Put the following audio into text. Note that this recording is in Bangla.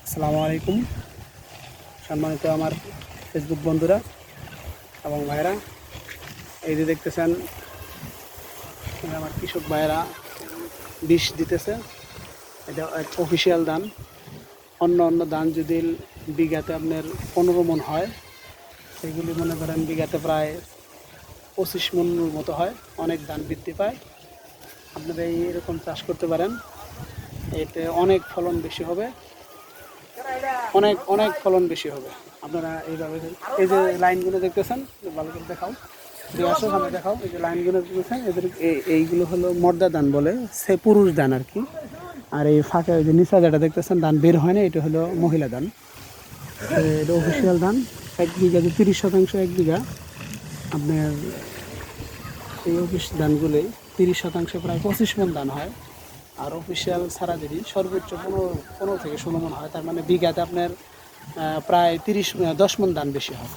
আসসালামু আলাইকুম সম্মানিত আমার ফেসবুক বন্ধুরা এবং ভাইরা, এই যে দেখতেছেন আমার কৃষক ভাইরা বিষ দিতেছে। এটা এক অফিসিয়াল দান। অন্য দান যদি বিঘাতে আপনার 15 মণ হয়, সেগুলি মনে করেন বিঘাতে প্রায় 25 মণের মতো হয়। অনেক দান বৃদ্ধি পায়। আপনারা এরকম চাষ করতে পারেন, এতে অনেক ফলন বেশি হবে, অনেক অনেক ফলন বেশি হবে। আপনারা এইভাবে এই যে লাইনগুলো দেখতেছেন, ভালো করে দেখাও, যে আসো সামনে দেখাও। এই যে লাইনগুলো দেখতেছেন, এদের এইগুলো হলো মর্দা ধান বলে, সে পুরুষ ধান আর কি। আর এই ফাঁকে ওই যে নিচা যেটা দেখতেছেন ধান বের হয় না, এটা হলো মহিলা ধান। এটা অফিসিয়াল ধান। 1 বিঘা যে 30% 1 বিঘা আপনার এই অফিস ধানগুলোই 30% প্রায় 25 মণ ধান হয়। আর অফিসিয়াল ছাড়া যদি সর্বোচ্চ 15 থেকে 16 মণ হয়, তার মানে বিঘাতে আপনার প্রায় 10 মণ ধান বেশি হয়।